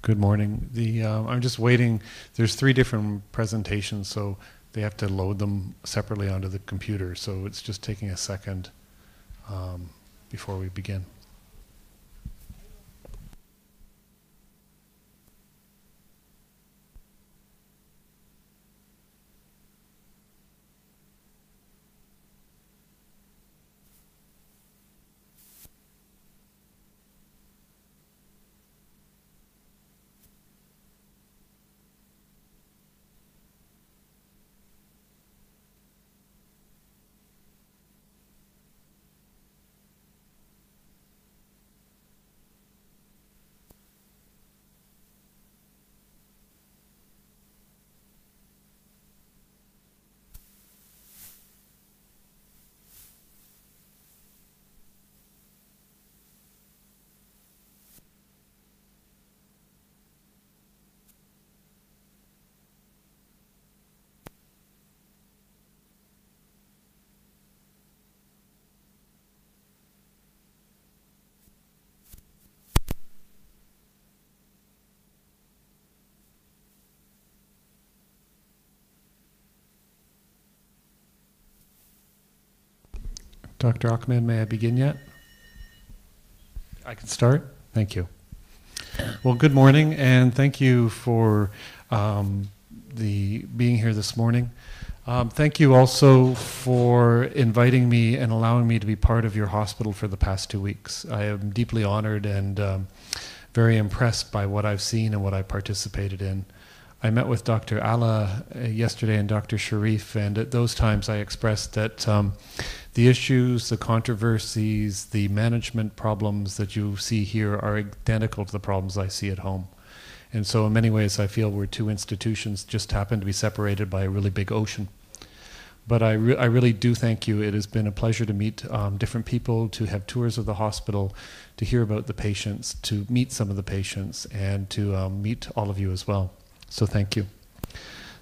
Good morning. I'm just waiting. There's 3 different presentations, so they have to load them separately onto the computer. So it's just taking a second before we begin. Dr. Ahmed, may I begin yet? I can start? Thank you. Well, good morning, and thank you for being here this morning. Thank you also for inviting me and allowing me to be part of your hospital for the past 2 weeks. I am deeply honored and very impressed by what I've seen and what I participated in. I met with Dr. Alla yesterday and Dr. Sharif, and at those times I expressed that the issues, the controversies, the management problems that you see here are identical to the problems I see at home. And so in many ways I feel we're 2 institutions just happen to be separated by a really big ocean. But I really do thank you. It has been a pleasure to meet different people, to have tours of the hospital, to hear about the patients, to meet some of the patients, and to meet all of you as well. So thank you.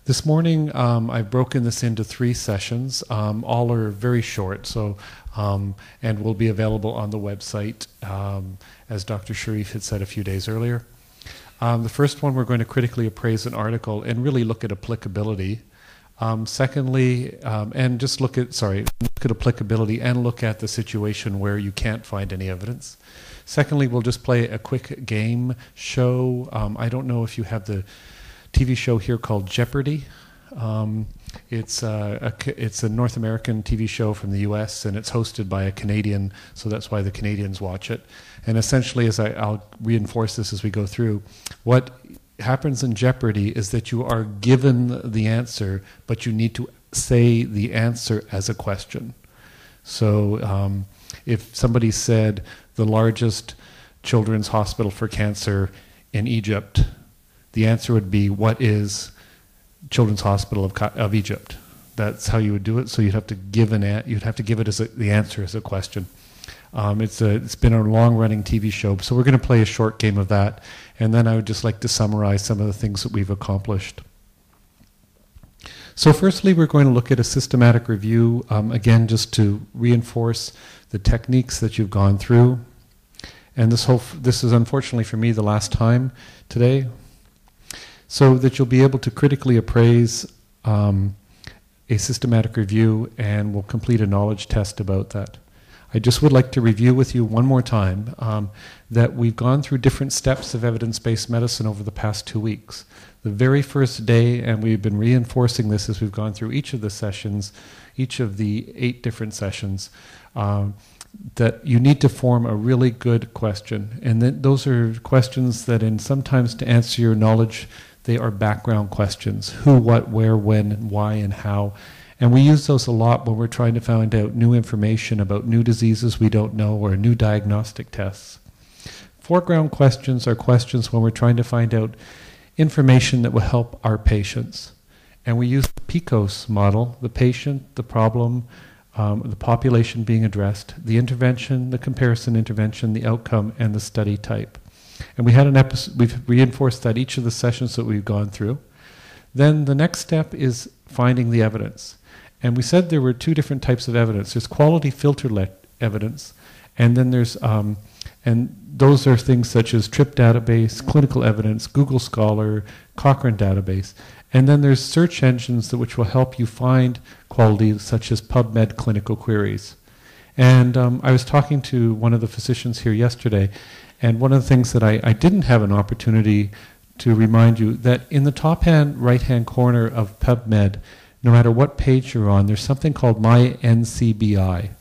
This morning, I've broken this into 3 sessions. All are very short, so and will be available on the website, as Dr. Sharif had said a few days earlier. The first one, we're going to critically appraise an article and really look at applicability. Secondly, and just look at applicability and look at the situation where you can't find any evidence. Secondly, we'll just play a quick game show. I don't know if you have the TV show here called Jeopardy. It's a North American TV show from the US, and it's hosted by a Canadian, so that's why the Canadians watch it. And essentially, I'll reinforce this as we go through, what happens in Jeopardy is that you are given the answer, but you need to say the answer as a question. So if somebody said the largest children's hospital for cancer in Egypt, the answer would be, what is Children's Hospital of Egypt? That's how you would do it. So you'd have to give it as the answer as a question. It's been a long-running TV show, so we're going to play a short game of that, and then I would just like to summarize some of the things that we've accomplished. So firstly, we're going to look at a systematic review, again, just to reinforce the techniques that you've gone through. And this is unfortunately for me the last time today, so that you'll be able to critically appraise a systematic review, and we'll complete a knowledge test about that. I just would like to review with you one more time that we've gone through different steps of evidence-based medicine over the past 2 weeks. The very first day, and we've been reinforcing this as we've gone through each of the sessions, each of the 8 different sessions, that you need to form a really good question. And those are questions that, sometimes to answer your knowledge, they are background questions. Who, what, where, when, and why, and how. And we use those a lot when we're trying to find out new information about new diseases we don't know or new diagnostic tests. Foreground questions are questions when we're trying to find out information that will help our patients. And we use the PICOS model: the patient, the problem, the population being addressed, the intervention, the comparison intervention, the outcome, and the study type. And we had an episode, we've reinforced that each of the sessions that we've gone through. Then the next step is finding the evidence. And we said there were 2 different types of evidence. There's quality filter evidence, and then there's And those are things such as TRIP database, clinical evidence, Google Scholar, Cochrane database. And then there's search engines which will help you find quality, such as PubMed clinical queries. And I was talking to one of the physicians here yesterday, and one of the things that I didn't have an opportunity to remind you, that in the top right-hand corner of PubMed, no matter what page you're on, there's something called My NCBI.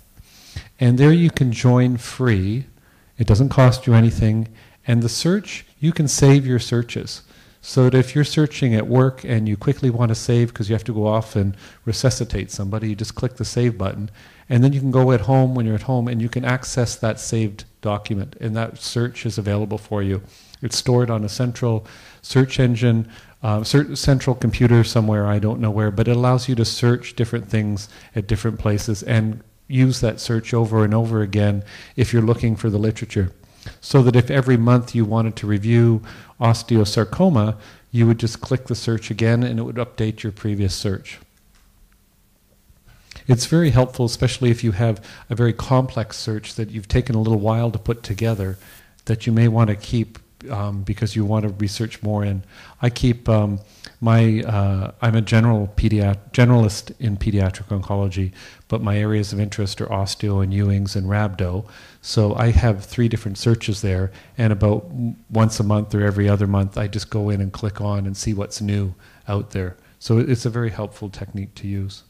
And there you can join free. It doesn't cost you anything. And the search, you can save your searches. So that if you're searching at work and you quickly want to save because you have to go off and resuscitate somebody, you just click the save button. And then you can go at home when you're at home and you can access that saved document. And that search is available for you. It's stored on a central search engine, central computer somewhere, I don't know where, but it allows you to search different things at different places and use that search over and over again if you're looking for the literature. So that if every month you wanted to review osteosarcoma, you would just click the search again and it would update your previous search. It's very helpful, especially if you have a very complex search that you've taken a little while to put together, that you may want to keep because you want to research more in. I keep I'm a generalist in pediatric oncology, but my areas of interest are osteo and Ewing's and rhabdo. So I have 3 different searches there, and about once a month or every other month, I just go in and click on and see what's new out there. So it's a very helpful technique to use.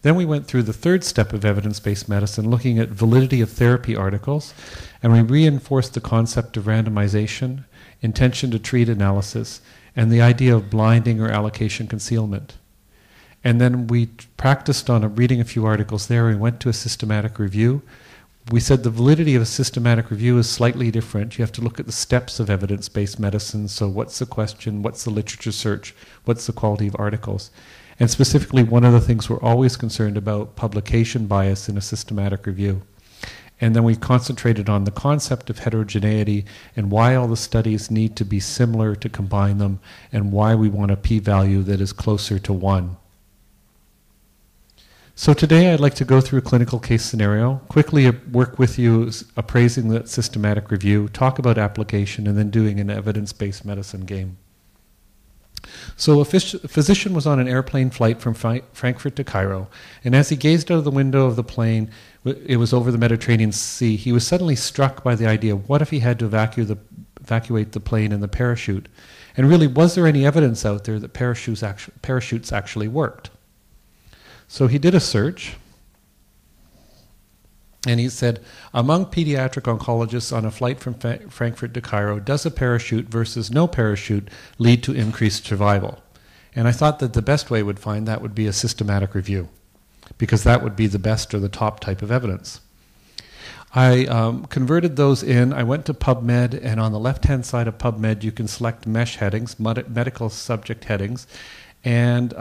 Then we went through the third step of evidence-based medicine, looking at validity of therapy articles, and we reinforced the concept of randomization, intention to treat analysis, and the idea of blinding or allocation concealment. And then we practiced on reading a few articles there. We went to a systematic review. We said the validity of a systematic review is slightly different. You have to look at the steps of evidence-based medicine. So what's the question? What's the literature search? What's the quality of articles? And specifically, one of the things we're always concerned about, publication bias in a systematic review. And then we concentrated on the concept of heterogeneity and why all the studies need to be similar to combine them and why we want a p-value that is closer to 1. So today I'd like to go through a clinical case scenario, quickly work with you appraising that systematic review, talk about application, and then doing an evidence-based medicine game. So a physician was on an airplane flight from Frankfurt to Cairo, and as he gazed out of the window of the plane, it was over the Mediterranean Sea, he was suddenly struck by the idea of what if he had to evacuate the plane in the parachute? And really, was there any evidence out there that parachutes actually worked? So he did a search, and he said, among pediatric oncologists on a flight from Frankfurt to Cairo, does a parachute versus no parachute lead to increased survival? And I thought that the best way would find that would be a systematic review, because that would be the best or the top type of evidence. I converted those in. I went to PubMed, and on the left-hand side of PubMed, you can select MESH headings, medical subject headings, and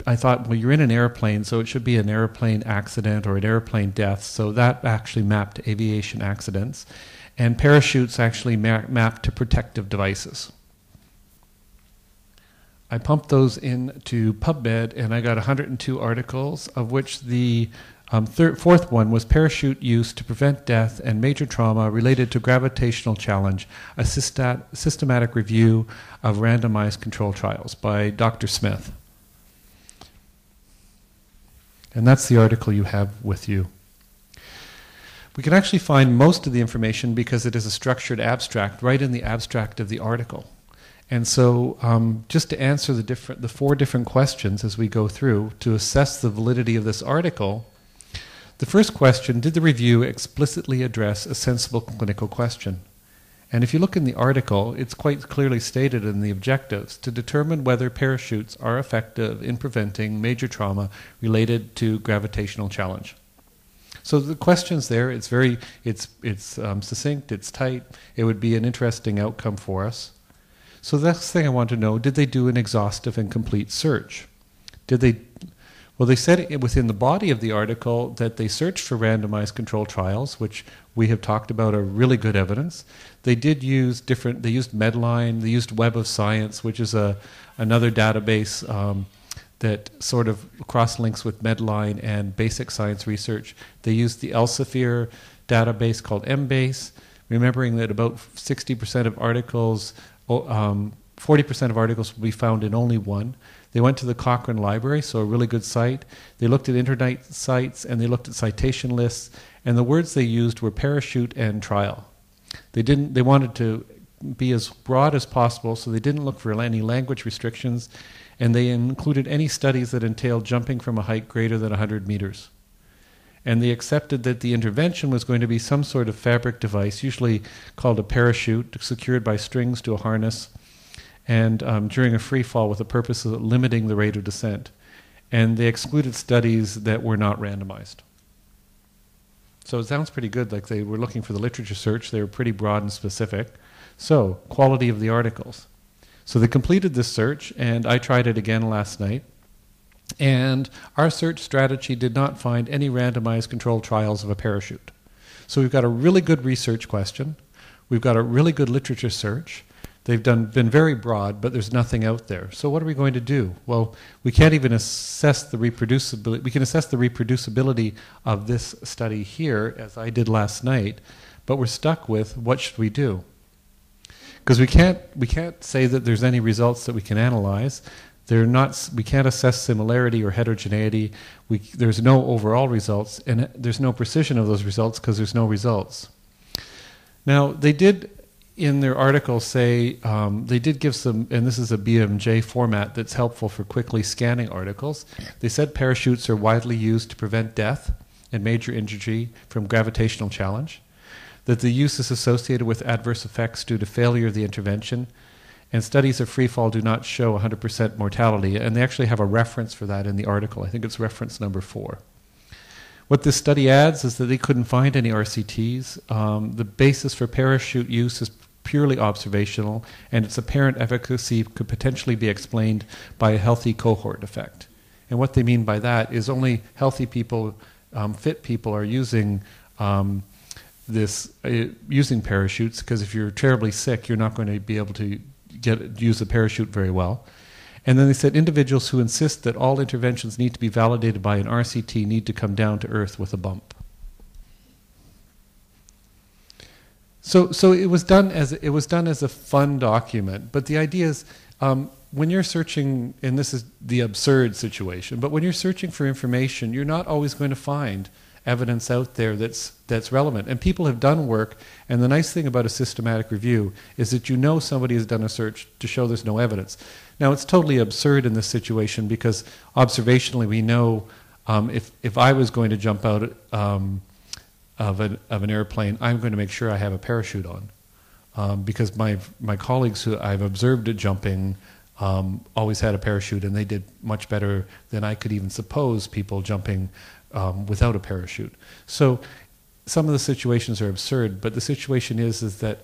I thought, well, you're in an airplane, so it should be an airplane accident or an airplane death. So that actually mapped to aviation accidents. And parachutes actually map to protective devices. I pumped those into PubMed, and I got 102 articles, of which the fourth one was Parachute Use to Prevent Death and Major Trauma Related to Gravitational Challenge, a systematic review of randomized control trials by Dr. Smith. And that's the article you have with you. We can actually find most of the information because it is a structured abstract right in the abstract of the article. And so just to answer the 4 different questions as we go through to assess the validity of this article, the first question, did the review explicitly address a sensible clinical question? And if you look in the article, it's quite clearly stated in the objectives to determine whether parachutes are effective in preventing major trauma related to gravitational challenge. So the questions there, it's succinct, it's tight. It would be an interesting outcome for us. So the next thing I want to know, did they do an exhaustive and complete search? Well, they said within the body of the article that they searched for randomized controlled trials, which we have talked about are really good evidence. They did use they used Medline, they used Web of Science, which is another database that sort of cross-links with Medline and basic science research. They used the Elsevier database called Embase, remembering that about 60% of articles, 40% of articles will be found in only one. They went to the Cochrane Library, so a really good site. They looked at internet sites and they looked at citation lists, and the words they used were parachute and trial. They wanted to be as broad as possible, so they didn't look for any language restrictions, and they included any studies that entailed jumping from a height greater than 100 meters. And they accepted that the intervention was going to be some sort of fabric device, usually called a parachute, secured by strings to a harness, and during a free fall with the purpose of limiting the rate of descent. And they excluded studies that were not randomized. So it sounds pretty good, like they were looking for the literature search. They were pretty broad and specific. So, quality of the articles. So they completed this search, and I tried it again last night. And our search strategy did not find any randomized controlled trials of a parachute. So we've got a really good research question. We've got a really good literature search. They've been very broad, but there's nothing out there. So what are we going to do? Well, we can't even assess the reproducibility. We can assess the reproducibility of this study here, as I did last night, but we're stuck with what should we do? Because we can't say that there's any results that we can analyze. We can't assess similarity or heterogeneity. There's no overall results, and there's no precision of those results because there's no results. Now, they did, in their article, say, they did give some, and this is a BMJ format that's helpful for quickly scanning articles. They said parachutes are widely used to prevent death and major injury from gravitational challenge, that the use is associated with adverse effects due to failure of the intervention, and studies of free fall do not show 100% mortality, and they actually have a reference for that in the article. I think it's reference number 4. What this study adds is that they couldn't find any RCTs. The basis for parachute use is purely observational, and its apparent efficacy could potentially be explained by a healthy cohort effect. And what they mean by that is only healthy people, fit people are using using parachutes, because if you're terribly sick, you're not going to be able to use a parachute very well. And then they said individuals who insist that all interventions need to be validated by an RCT need to come down to earth with a bump. So it was done as a fun document, but the idea is when you're searching, and this is the absurd situation, but when you're searching for information, you're not always going to find evidence out there that's relevant. And people have done work, and the nice thing about a systematic review is that you know somebody has done a search to show there's no evidence. Now, it's totally absurd in this situation because observationally we know if I was going to jump out of an airplane, I'm going to make sure I have a parachute on because my colleagues who I've observed at jumping always had a parachute, and they did much better than I could even suppose people jumping without a parachute. So some of the situations are absurd, but the situation is that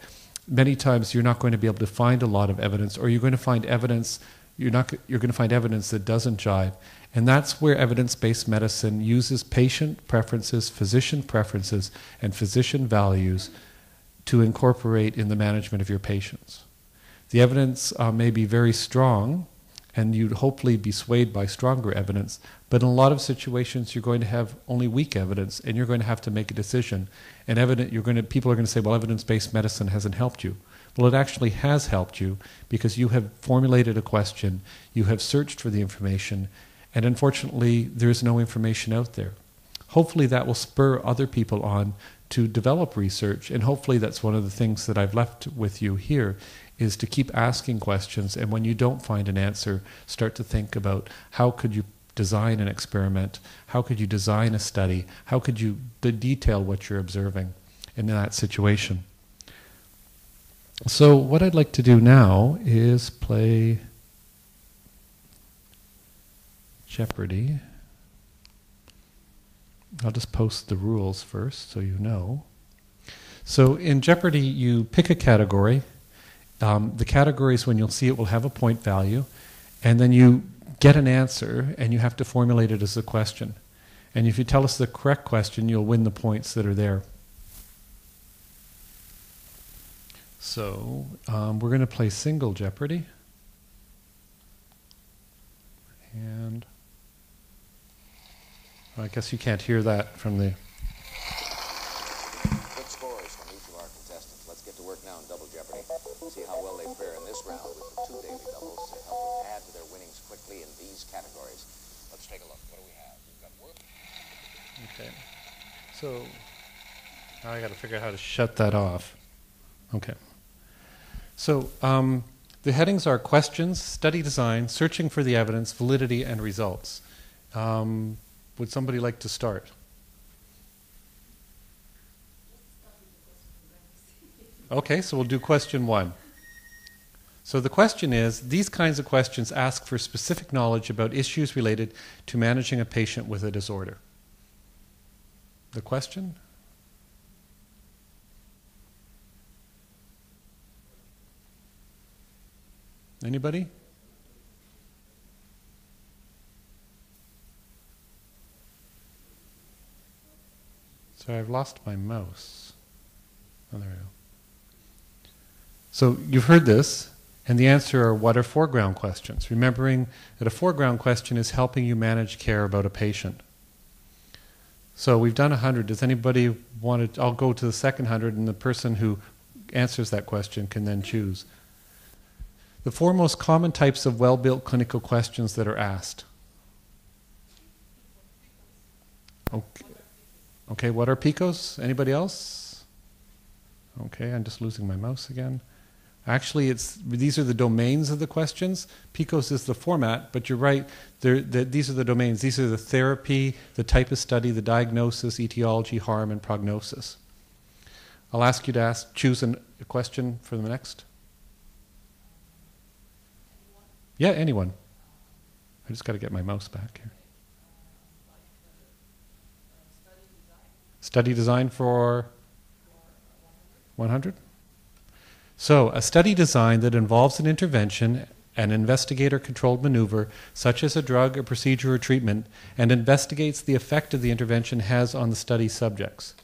many times you're not going to be able to find a lot of evidence, or you're going to find evidence you're going to find evidence that doesn't jive. And that's where evidence-based medicine uses patient preferences, physician preferences, and physician values to incorporate in the management of your patients. The evidence may be very strong, and you'd hopefully be swayed by stronger evidence, but in a lot of situations you're going to have only weak evidence, and you're going to have to make a decision. And people are going to say, well, evidence-based medicine hasn't helped you. Well, it actually has helped you because you have formulated a question, you have searched for the information, and unfortunately there is no information out there. Hopefully that will spur other people on to develop research, and hopefully that's one of the things that I've left with you here, is to keep asking questions, and when you don't find an answer, start to think about how could you design an experiment, how could you design a study, how could you detail what you're observing in that situation. So what I'd like to do now is play Jeopardy. I'll just post the rules first so you know. So in Jeopardy, you pick a category. The categories, when you'll see it, will have a point value. And then you get an answer, and you have to formulate it as a question. And if you tell us the correct question, you'll win the points that are there. So we're going to play single Jeopardy. And I guess you can't hear that from the... Good scores from each of our contestants. Let's get to work now in Double Jeopardy. See how well they fare in this round with the 2 daily doubles to help them add to their winnings quickly in these categories. Let's take a look. What do we have? We've got work. Okay. So now I got to figure out how to shut that off. Okay. So the headings are questions, study design, searching for the evidence, validity, and results. Would somebody like to start? Okay, so we'll do question 1. So the question is, these kinds of questions ask for specific knowledge about issues related to managing a patient with a disorder. The question? Anybody? Sorry, I've lost my mouse. Oh, there we go. So you've heard this, and the answer are what are foreground questions? Remembering that a foreground question is helping you manage care about a patient. So we've done 100. Does anybody want to... I'll go to the second 100, and the person who answers that question can then choose. The 4 most common types of well-built clinical questions that are asked. Okay, what are PICOS? Anybody else? Okay, I'm just losing my mouse again. Actually, these are the domains of the questions. PICOS is the format, but you're right. These are the domains. These are the therapy, the type of study, the diagnosis, etiology, harm, and prognosis. I'll ask you to choose a question for the next. Yeah, anyone. I just got to get my mouse back here. Study design for 100? So, a study design that involves an intervention, an investigator-controlled maneuver, such as a drug, a procedure, or treatment, and investigates the effect of the intervention has on the study subjects.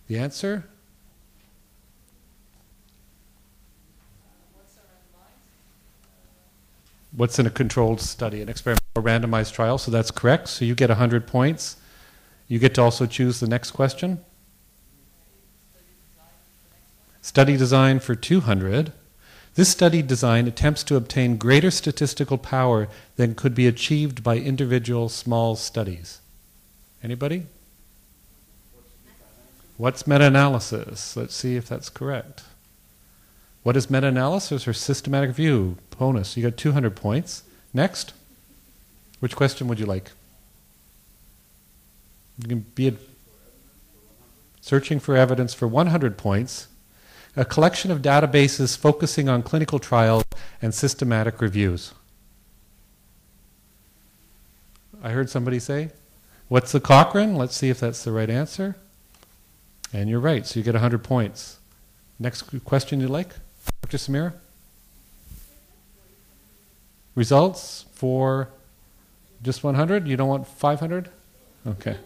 The answer? What's in a controlled study? An experimental randomized trial, so that's correct. So you get 100 points. You get to also choose the next question. Study design for 200. This study design attempts to obtain greater statistical power than could be achieved by individual small studies. Anybody? What's meta-analysis? Let's see if that's correct. What is meta-analysis or systematic review? Bonus. You got 200 points. Next. Which question would you like? You can be searching for evidence for 100 points. A collection of databases focusing on clinical trials and systematic reviews. I heard somebody say, what's the Cochrane? Let's see if that's the right answer. And you're right, so you get 100 points. Next question you like? Dr. Samira? Results for just 100? You don't want 500? Okay.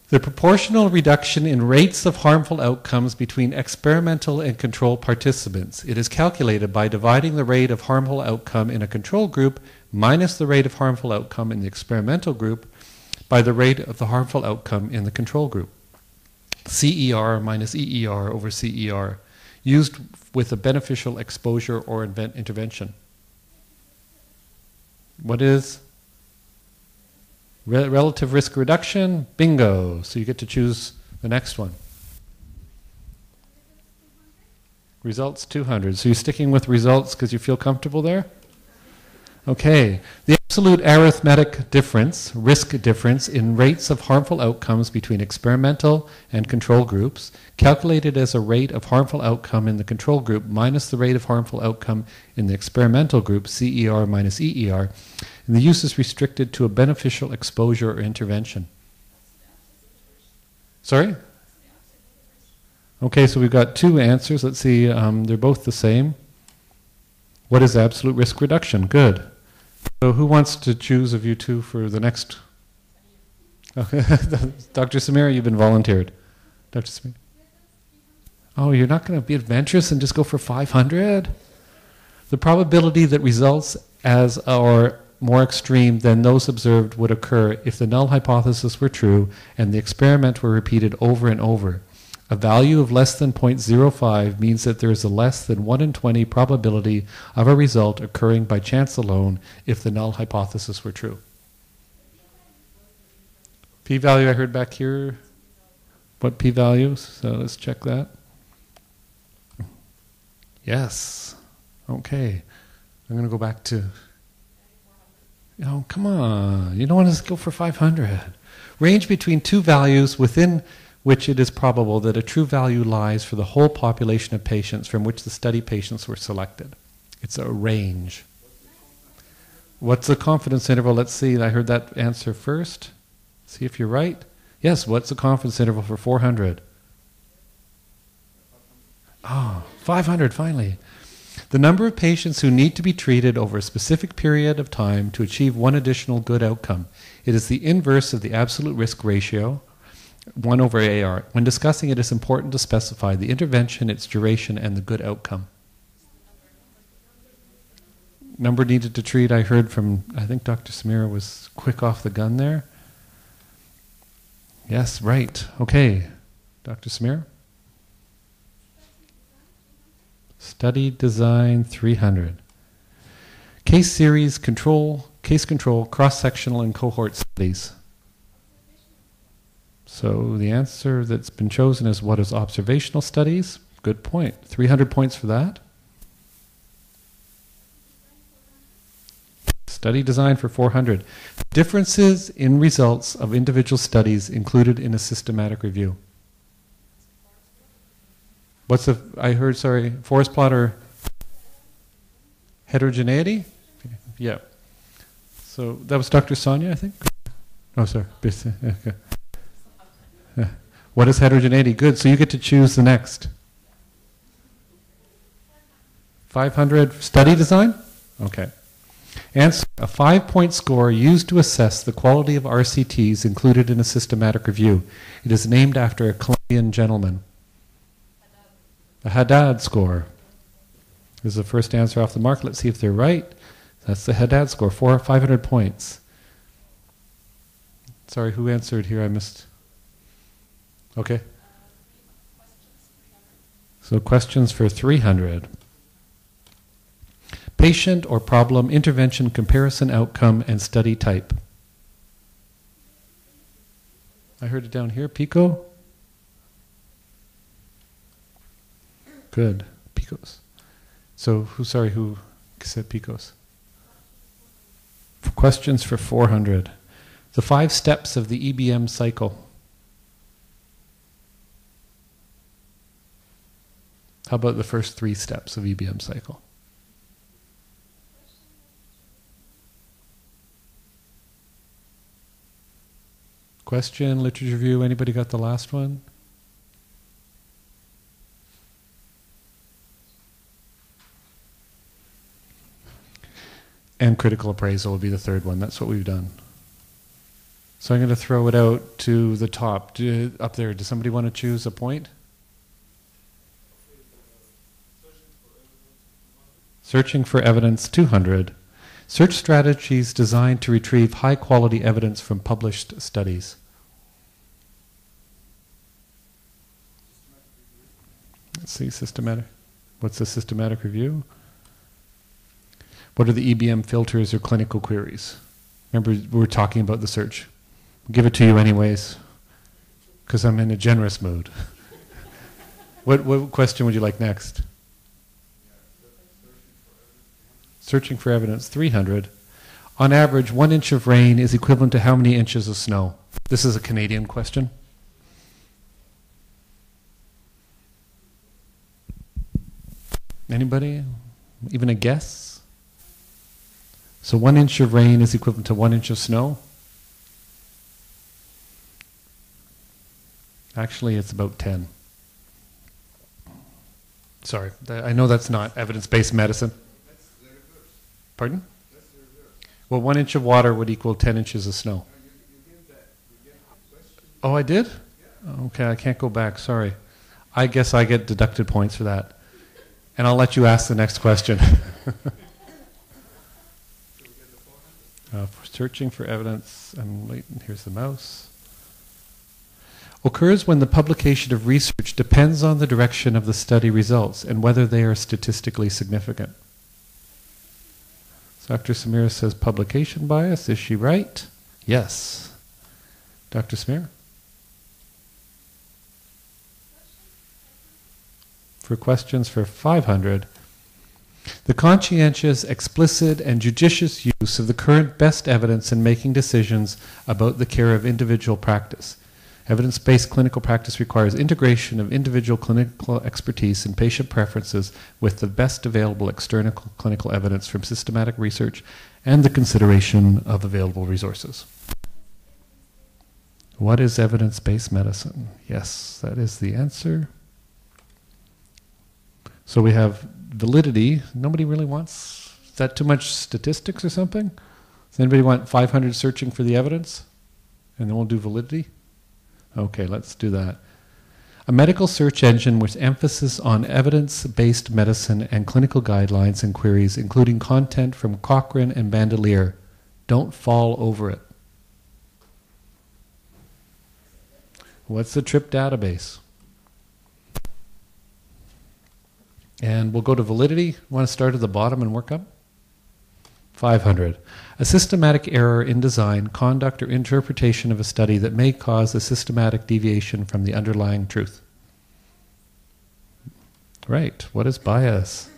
The proportional reduction in rates of harmful outcomes between experimental and control participants. It is calculated by dividing the rate of harmful outcome in a control group minus the rate of harmful outcome in the experimental group by the rate of the harmful outcome in the control group. CER minus EER over CER, used with a beneficial exposure or intervention. What is relative risk reduction? Bingo. So you get to choose the next one. Results 200. So you're sticking with results because you feel comfortable there? Okay. The absolute arithmetic difference, risk difference in rates of harmful outcomes between experimental and control groups, calculated as a rate of harmful outcome in the control group minus the rate of harmful outcome in the experimental group, CER minus EER, and the use is restricted to a beneficial exposure or intervention. Sorry? Okay, so we've got 2 answers. Let's see, they're both the same. What is absolute risk reduction? Good. So who wants to choose of you 2 for the next? Okay. Dr. Samira, you've been volunteered. Dr. Samira? Oh, you're not going to be adventurous and just go for 500? The probability that results as or more extreme than those observed would occur if the null hypothesis were true and the experiment were repeated over and over. A value of less than 0.05 means that there is a less than 1 in 20 probability of a result occurring by chance alone if the null hypothesis were true. P-value I heard back here. What p-values? So let's check that. Yes. Okay. I'm going to go back to... Oh, come on. You don't want to go for 500. Range between two values within which it is probable that a true value lies for the whole population of patients from which the study patients were selected. It's a range. What's the confidence interval? Let's see. I heard that answer first. See if you're right. Yes, what's the confidence interval for 400? Oh, 500, finally. The number of patients who need to be treated over a specific period of time to achieve one additional good outcome. It is the inverse of the absolute risk ratio, 1 over AR. When discussing it is important to specify the intervention, its duration, and the good outcome. Number needed to treat, I heard from, I think Dr. Samira was quick off the gun there. Yes, right. Okay. Dr. Samira? Study design 300. Case control, cross-sectional and cohort studies. So the answer that's been chosen is what is observational studies? Good point. 300 points for that. Study design for 400. Differences in results of individual studies included in a systematic review. What's the, I heard, sorry, forest plot or heterogeneity? Yeah. So that was Dr. Sonia, I think? Oh, sorry. Okay. Yeah. What is heterogeneity? Good, so you get to choose the next. 500 study design? Okay. Answer, a 5-point score used to assess the quality of RCTs included in a systematic review. It is named after a Colombian gentleman. A Haddad score. This is the first answer off the mark. Let's see if they're right. That's the Haddad score, 500 points. Sorry, who answered here? I missed. Okay. So questions for 300. Patient or problem, intervention, comparison, outcome, and study type. I heard it down here. PICO? Good. PICOS. So, who said PICOS? Questions for 400. The 5 steps of the EBM cycle. How about the first 3 steps of EBM cycle? Question, literature review, anybody got the last one? And critical appraisal will be the third one. That's what we've done. So I'm going to throw it out to the top. Up there, does somebody want to choose a point? Searching for evidence 200. Search strategies designed to retrieve high-quality evidence from published studies. Let's see, systematic. What's a systematic review? What are the EBM filters or clinical queries? Remember, we were talking about the search. I'll give it to you anyways, because I'm in a generous mood. What question would you like next? Searching for evidence, 300. On average, 1 inch of rain is equivalent to how many inches of snow? This is a Canadian question. Anybody? Even a guess? So 1 inch of rain is equivalent to 1 inch of snow? Actually, it's about 10. Sorry, I know that's not evidence-based medicine. Pardon? Well, 1 inch of water would equal 10 inches of snow. Oh, I did? Okay, I can't go back, sorry. I guess I get deducted points for that. And I'll let you ask the next question. Searching for evidence, I'm late, here's the mouse. Occurs when the publication of research depends on the direction of the study results and whether they are statistically significant. So Dr. Samira says publication bias. Is she right? Yes. Dr. Samira? For questions for 500. The conscientious, explicit, and judicious use of the current best evidence in making decisions about the care of individual practice. Evidence-based clinical practice requires integration of individual clinical expertise and patient preferences with the best available external clinical evidence from systematic research and the consideration of available resources. What is evidence-based medicine? Yes, that is the answer. So we have validity. Nobody really wants, is that too much statistics or something? Does anybody want 500 searching for the evidence? And then we'll do validity? Okay, let's do that. A medical search engine with emphasis on evidence-based medicine and clinical guidelines and queries, including content from Cochrane and Bandelier. Don't fall over it. What's the TRIP database? And we'll go to validity. Want to start at the bottom and work up? 500. A systematic error in design, conduct, or interpretation of a study that may cause a systematic deviation from the underlying truth. Right. What is bias?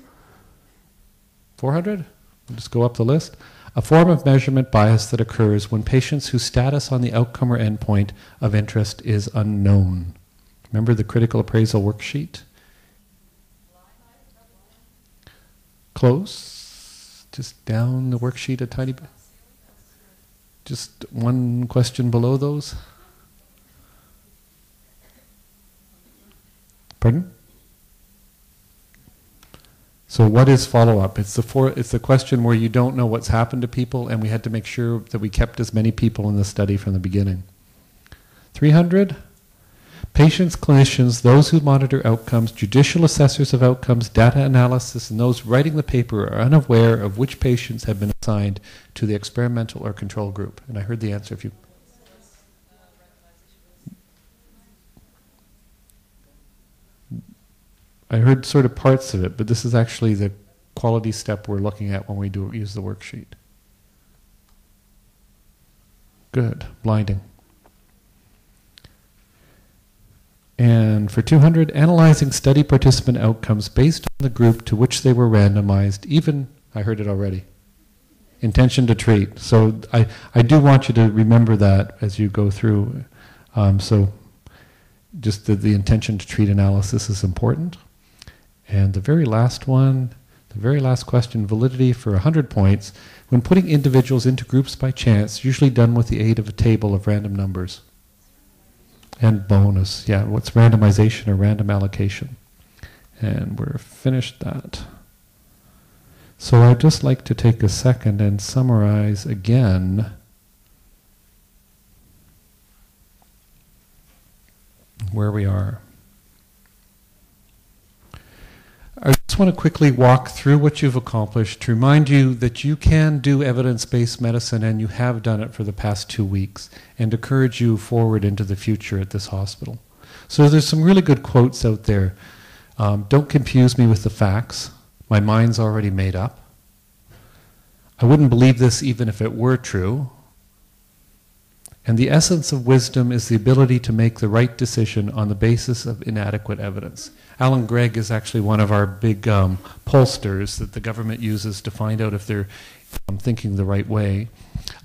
400? We'll just go up the list. A form of measurement bias that occurs when patients whose status on the outcome or endpoint of interest is unknown. Remember the critical appraisal worksheet? Close. Just down the worksheet a tiny bit. Just one question below those. Pardon? So what is follow-up? It's the question where you don't know what's happened to people, and we had to make sure that we kept as many people in the study from the beginning. 300? Patients, clinicians, those who monitor outcomes, judicial assessors of outcomes, data analysis, and those writing the paper are unaware of which patients have been assigned to the experimental or control group. And I heard the answer. If you I heard sort of parts of it, but this is actually the quality step we're looking at when we use the worksheet. Good. Blinding. And for 200, analyzing study participant outcomes based on the group to which they were randomized, even, I heard it already, intention to treat. So I do want you to remember that as you go through. So just the intention to treat analysis is important. And the very last one, the very last question, validity for 100 points, when putting individuals into groups by chance, usually done with the aid of a table of random numbers. And bonus, yeah, what's randomization or random allocation? And we're finished that. So I'd just like to take a second and summarize again where we are. I just want to quickly walk through what you've accomplished to remind you that you can do evidence-based medicine, and you have done it for the past 2 weeks, and encourage you forward into the future at this hospital. So there's some really good quotes out there. Don't confuse me with the facts. My mind's already made up. I wouldn't believe this even if it were true. And the essence of wisdom is the ability to make the right decision on the basis of inadequate evidence. Alan Gregg is actually one of our big pollsters that the government uses to find out if they're thinking the right way.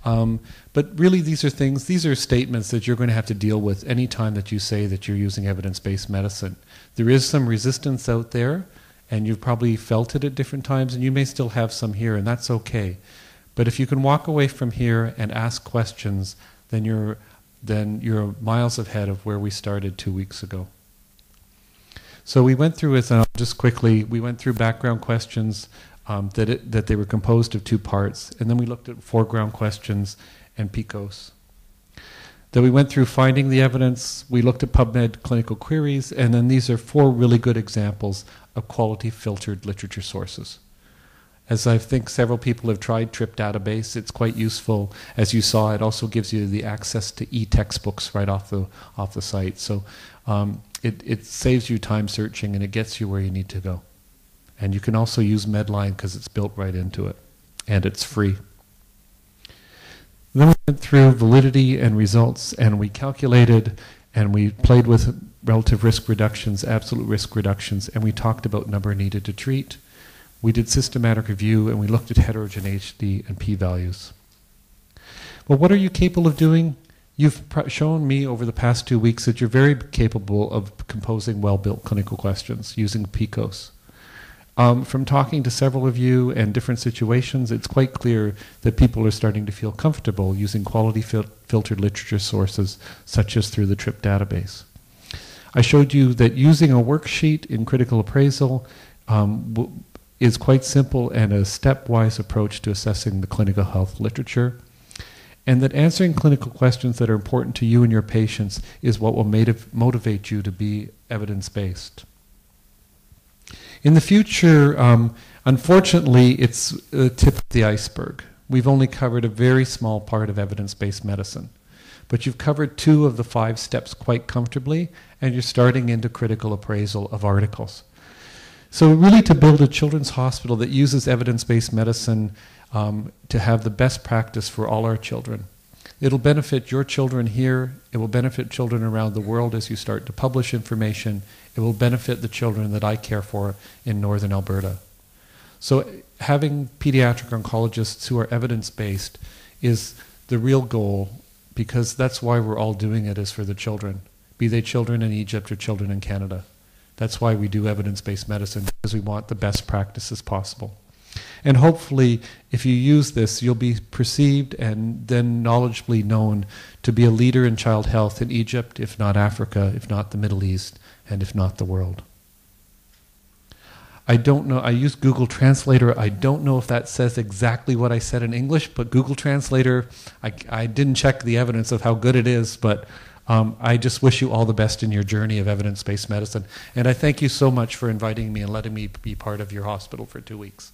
But really these are statements that you're going to have to deal with any time that you say that you're using evidence-based medicine. There is some resistance out there, and you've probably felt it at different times, and you may still have some here, and that's okay. But if you can walk away from here and ask questions, then you're miles ahead of where we started 2 weeks ago. So we went through just quickly, we went through background questions that they were composed of 2 parts, and then we looked at foreground questions and PICOS. Then we went through finding the evidence, we looked at PubMed clinical queries, and then these are 4 really good examples of quality filtered literature sources. As I think several people have tried TRIP database, it's quite useful. As you saw, it also gives you the access to e-textbooks right off the site. So it saves you time searching, and it gets you where you need to go. And you can also use Medline because it's built right into it, and it's free. Then we went through validity and results, and we calculated, and we played with relative risk reductions, absolute risk reductions, and we talked about number needed to treat. We did systematic review, and we looked at heterogeneity and p-values. Well, what are you capable of doing? You've shown me over the past 2 weeks that you're very capable of composing well-built clinical questions using PICOS. From talking to several of you and different situations, it's quite clear that people are starting to feel comfortable using quality filtered literature sources, such as through the TRIP database. I showed you that using a worksheet in critical appraisal is quite simple and a stepwise approach to assessing the clinical health literature, and that answering clinical questions that are important to you and your patients is what will motivate you to be evidence-based. In the future, unfortunately, it's the tip of the iceberg. We've only covered a very small part of evidence-based medicine, but you've covered 2 of the 5 steps quite comfortably, and you're starting into critical appraisal of articles. So really, to build a children's hospital that uses evidence-based medicine to have the best practice for all our children. It'll benefit your children here. It will benefit children around the world as you start to publish information. It will benefit the children that I care for in northern Alberta. So having pediatric oncologists who are evidence-based is the real goal, because that's why we're all doing it, is for the children, be they children in Egypt or children in Canada. That's why we do evidence-based medicine, because we want the best practices possible. And hopefully, if you use this, you'll be perceived and then knowledgeably known to be a leader in child health in Egypt, if not Africa, if not the Middle East, and if not the world. I don't know, I use Google Translator. I don't know if that says exactly what I said in English, but Google Translator, I didn't check the evidence of how good it is, but I just wish you all the best in your journey of evidence-based medicine. And I thank you so much for inviting me and letting me be part of your hospital for 2 weeks.